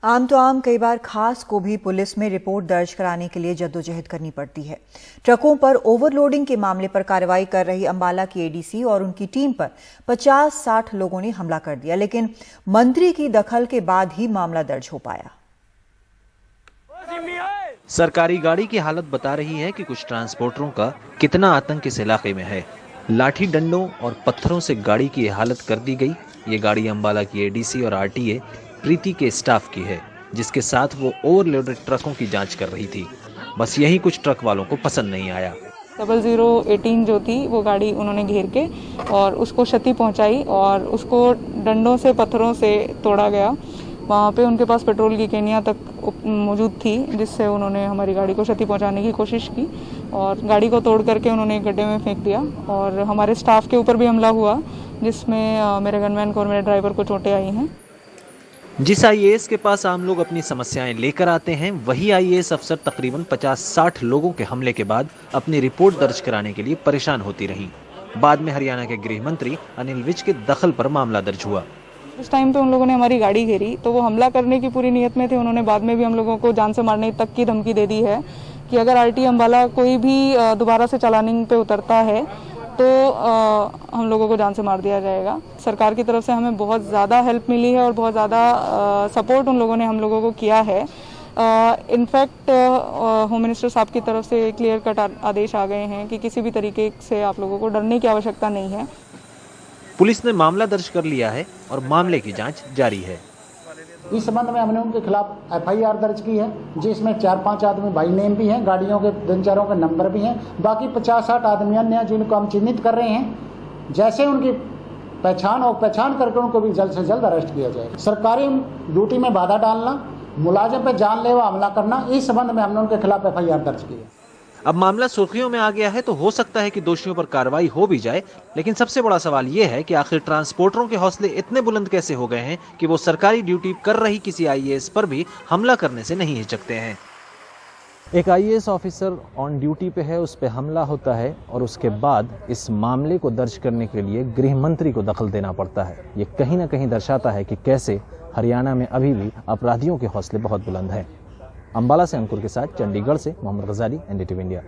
आम तो आम, कई बार खास को भी पुलिस में रिपोर्ट दर्ज कराने के लिए जद्दोजहद करनी पड़ती है। ट्रकों पर ओवरलोडिंग के मामले पर कार्रवाई कर रही अंबाला की एडीसी और उनकी टीम पर 50-60 लोगों ने हमला कर दिया, लेकिन मंत्री की दखल के बाद ही मामला दर्ज हो पाया। सरकारी गाड़ी की हालत बता रही है कि कुछ ट्रांसपोर्टरों का कितना आतंक इस इलाके में है। लाठी डंडों और पत्थरों से गाड़ी की हालत कर दी गई। ये गाड़ी अंबाला की एडीसी और आरटीए प्रीति के स्टाफ की है, जिसके साथ वो ओवरलोडेड ट्रकों की जांच कर रही थी। बस यही कुछ ट्रक वालों को पसंद नहीं आया। 0018 जो थी वो गाड़ी उन्होंने घेर के और उसको क्षति पहुंचाई और उसको डंडों से पत्थरों से तोड़ा गया। वहाँ पे उनके पास पेट्रोल की केनिया तक मौजूद थी, जिससे उन्होंने हमारी गाड़ी को क्षति पहुंचाने की कोशिश की और गाड़ी को तोड़ करके उन्होंने एक गड्ढे में फेंक दिया। और हमारे स्टाफ के ऊपर भी हमला हुआ, जिसमें मेरे गनमैन को और मेरे ड्राइवर को चोटें आई हैं। जिस आईएएस के पास आम लोग अपनी समस्याएं लेकर आते हैं, वही आईएएस अफसर तकरीबन 50-60 लोगों के हमले के बाद अपनी रिपोर्ट दर्ज कराने के लिए परेशान होती रही। बाद में हरियाणा के गृह मंत्री अनिल विज के दखल पर मामला दर्ज हुआ। उस टाइम पे उन लोगों ने हमारी गाड़ी घेरी तो वो हमला करने की पूरी नीयत में थे। उन्होंने बाद में भी हम लोगों को जान से मारने तक की धमकी दे दी है कि अगर आरटीए अंबाला कोई भी दोबारा से चालानिंग पे उतरता है तो हम लोगों को जान से मार दिया जाएगा। सरकार की तरफ से हमें बहुत ज़्यादा हेल्प मिली है और बहुत ज़्यादा सपोर्ट उन लोगों ने हम लोगों को किया है। इनफैक्ट होम मिनिस्टर साहब की तरफ से क्लियर कट आदेश आ गए हैं कि किसी भी तरीके से आप लोगों को डरने की आवश्यकता नहीं है। पुलिस ने मामला दर्ज कर लिया है और मामले की जांच जारी है। इस संबंध में हमने उनके खिलाफ एफआईआर दर्ज की है, जिसमें 4-5 आदमी बाई नेम भी हैं, गाड़ियों के 2-4 के नंबर भी हैं। बाकी 50-60 आदमी अन्य हैं जिनको हम चिन्हित कर रहे हैं। जैसे उनकी पहचान करके उनको भी जल्द से जल्द अरेस्ट किया जाए। सरकारी ड्यूटी में बाधा डालना, मुलाजिम पर जानलेवा हमला करना, इस संबंध में हमने उनके खिलाफ एफआईआर दर्ज की है। अब मामला सुर्खियों में आ गया है तो हो सकता है कि दोषियों पर कार्रवाई हो भी जाए, लेकिन सबसे बड़ा सवाल यह है कि आखिर ट्रांसपोर्टरों के हौसले इतने बुलंद कैसे हो गए हैं कि वो सरकारी ड्यूटी कर रही किसी आईएएस पर भी हमला करने से नहीं हिचकते हैं। एक आईएएस ऑफिसर ऑन ड्यूटी पे है, उस पे हमला होता है और उसके बाद इस मामले को दर्ज करने के लिए गृह मंत्री को दखल देना पड़ता है। ये कहीं ना कहीं दर्शाता है कि कैसे हरियाणा में अभी भी अपराधियों के हौसले बहुत बुलंद हैं। अंबाला से अंकुर के साथ चंडीगढ़ से मोहम्मद गजाली, एनडीटीवी इंडिया।